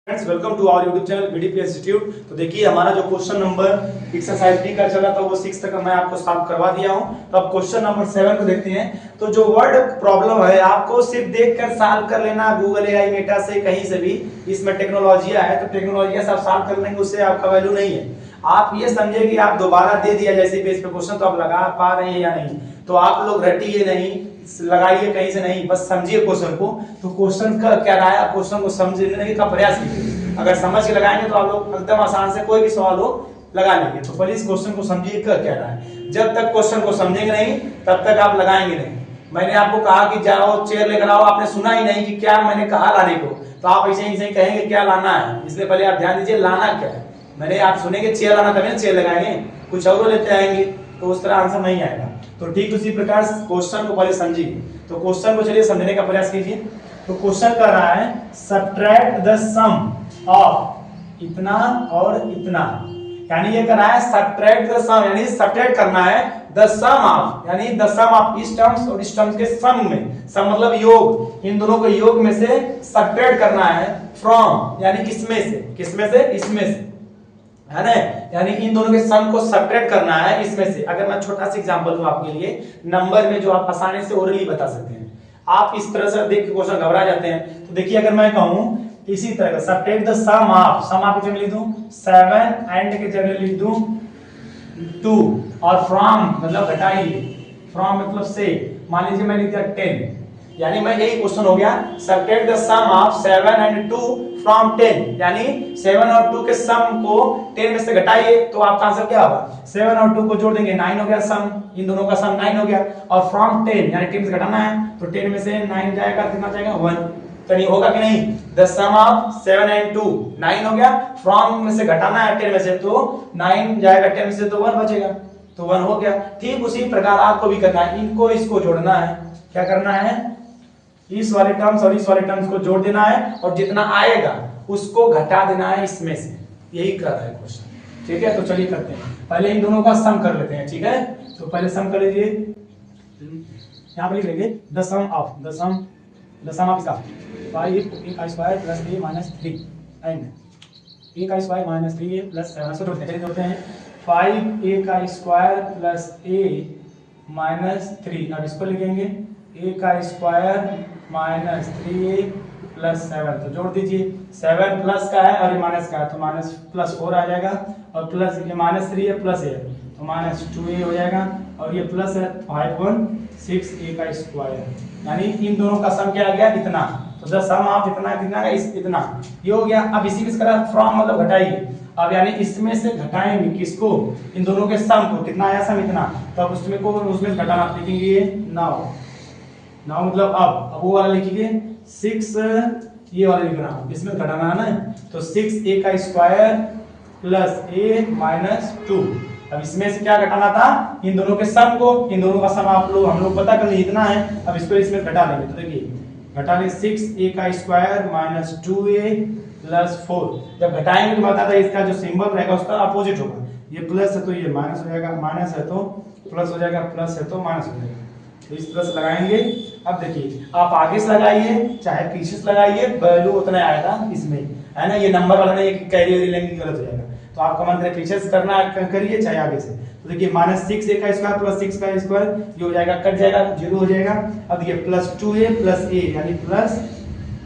Friends welcome to our YouTube channel BDP institute. तो देखिए हमारा जो क्वेश्चन नंबर एक्सरसाइज बी का चला था वो 6 तक मैं आपको सॉल्व करवा दिया हूं। तो अब क्वेश्चन नंबर 7 को देखते हैं। तो जो वर्ड प्रॉब्लम है आपको सिर्फ देखकर सॉल्व कर लेना, गूगल एआई मेटा से कहीं से भी। इसमें टेक्नोलॉजी है तो टेक्नोलॉजी से आप सॉल्व कर लेंगे, उससे आपका वैल्यू नहीं है। आप ये समझे कि आप दोबारा दे दिया जैसे पेज पे क्वेश्चन तो आप लगा पा रहे हैं या नहीं, तो आप लोग रटिए नहीं, लगाइए कहीं से नहीं, बस समझिए क्वेश्चन को। तो क्वेश्चन का क्या रहा है, क्वेश्चन को समझने का प्रयास कीजिए। अगर समझ के लगाएंगे तो आप लोग एकदम आसान से कोई भी सवाल हो लगा लेंगे। तो पहले इस क्वेश्चन को समझिए क्या रहा है। जब तक क्वेश्चन को समझेंगे नहीं तब तक आप लगाएंगे नहीं। मैंने आपको कहा कि जाओ चेयर लेकर आओ, आपने सुना ही नहीं कि क्या मैंने कहा लाने को, तो आप ऐसे ही कहेंगे क्या लाना है। इसलिए पहले आप ध्यान दीजिए लाना क्या है। मैंने आप सुनेंगे चेयर लाना तभी ना चेयर लगाएंगे, कुछ और लेते आएंगे तो उस तरह आंसर नहीं आएगा। तो ठीक उसी प्रकार क्वेश्चन को पहले समझिए। तो क्वेश्चन को चलिए समझने का प्रयास कीजिए। तो क्वेश्चन कर रहा है सब्ट्रैक्ट द सम ऑफ इतना और इतना, यानी ये कर रहा है सब्ट्रैक्ट द सम, यानी सब्ट्रैक्ट करना है द सम ऑफ, यानी द सम ऑफ इस टर्म्स और इस टर्म्स के सम में, सम मतलब योग, इन दोनों के योग में से सब्ट्रैक्ट करना है फ्रॉम, यानी इसमें से, किसमें से, इसमें से, है ना। यानी इन दोनों के सम को सब्ट्रैक्ट करना है इसमें से। अगर मैं छोटा सा एग्जांपल दूं आपके लिए नंबर में, जो आप आसानी से ओरली बता सकते हैं। आप इस तरह से देख के क्वेश्चन घबरा जाते हैं। तो देखिए अगर मैं कहूं इसी तरह का subtract the sum of, sum of की जगह लिख दूं 7 एंड की जगह लिख दूं 2, और फ्रॉम मतलब घटाइए, फ्रॉम मतलब से, मान लीजिए मैंने दिया 10, यानी मैं यही क्वेश्चन हो गया subtract the sum of 7 and 2 from 10, यानी 7 और 2 के सम को 10 में से घटाइए तो आपका आंसर क्या होगा। 7 और 2 को जोड़ देंगे 9 हो गया सम, इन दोनों का सम 9 हो गया। और फ्रॉम 10 यानी 10 से घटाना है तो 10 में से 9 जाएगा, कितना जाएगा 1। तो नहीं होगा कि नहीं, द सम ऑफ 7 एंड 2 9 हो गया, फ्रॉम में से घटाना है 10 में से तो 9 जाएगा, 10 में से तो 1 बचेगा, तो 1 हो गया। ठीक उसी प्रकार आपको भी करना है, इनको इसको जोड़ना है। क्या करना है, इस वाले टर्म्स और इस वाले टर्म्स को जोड़ देना है और जितना आएगा उसको घटा देना है इसमें से। यही कर रहा है क्वेश्चन, ठीक है। तो चलिए करते हैं, पहले इन दोनों का सम कर लेते हैं, ठीक है। तो पहले सम कर लीजिए, यहां पर लिख लेंगे द सम ऑफ इसका 5a square plus a minus 3 and a का स्क्वायर माइनस 3a प्लस 7 से जोड़ते हैं 5a का स्क्वायर प्लस a माइनस 3। अब इसको लिखेंगे a का स्क्वायर माइनस 3a प्लस 7, तो जोड़ दीजिए। 7 प्लस का है और ये माइनस का है तो माइनस प्लस 4 आ जाएगा, और प्लस ये माइनस 3 है प्लस a तो माइनस 2a हो जाएगा, और ये प्लस है 5/6a का स्क्वायर, यानी इन दोनों का सम क्या आ गया इतना। तो द सम ऑफ इतना कितना है, इतना ये हो गया। अब इसी के फ्रॉम मतलब घटाइए, अब यानी इसमें से घटाएंगे किसको, इन दोनों के सम को, कितना आया सम इतना, तो अब उसमें घटाना लिखेंगे ये 9 मतलब अब वो वाला लिखिए 6, ये वाला लिखना, इसमें घटाना है ना। तो 6a का स्क्वायर प्लस a माइनस 2। अब इसमें से क्या घटाना था, इन दोनों के सम को, इन दोनों का सम हम लोग पता कर लिए इतना है। अब इसको इसमें घटा लेंगे, तो देखिए घटा ले 6a का स्क्वायर माइनस 2a प्लस 4। जब घटाएंगे तो बताता है इसका जो सिंबल रहेगा उसका अपोजिट होगा। ये प्लस है तो ये माइनस हो जाएगा, माइनस है तो प्लस हो जाएगा, प्लस है तो माइनस हो जाएगा। तो इस तरह से लगाएंगे। अब देखिए आप आगे से लगाइए चाहे पीछे से लगाइए, वैल्यू उतना आएगा इसमें, है ना। ये नंबर वाला नहीं कैरी लेंगे गलत हो जाएगा, तो आपका मन करे पीछे से करना करिए चाहे आगे से। तो देखिए माइनस 6a का स्क्वायर प्लस 6 का स्क्वायर ये हो जाएगा, कट जाएगा, 0 हो जाएगा। अब ये प्लस 2a प्लस a यानी प्लस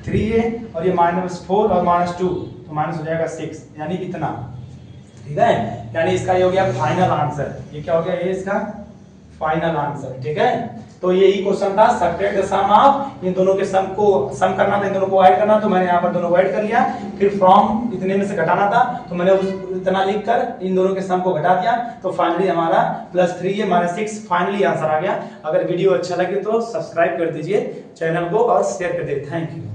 3a, और ये माइनस 4 और माइनस 2 तो माइनस हो जाएगा 6, यानी इतना, ठीक है। यानी इसका ये हो गया फाइनल आंसर। ये क्या हो गया, ये इसका फाइनल आंसर, ठीक है। तो यही क्वेश्चन था सब्ट्रैक्ट द सम ऑफ, इन दोनों के सम को सम करना था, इन दोनों को ऐड करना, तो मैंने यहाँ पर दोनों को ऐड कर लिया। फिर फ्रॉम इतने में से घटाना था तो मैंने उस इतना लिखकर इन दोनों के सम को घटा दिया, तो फाइनली हमारा plus 3a minus 6 finally answer आ गया। अगर वीडियो अच्छा लगे तो सब्सक्राइब कर दीजिए चैनल को और शेयर कर दीजिए। Thank you.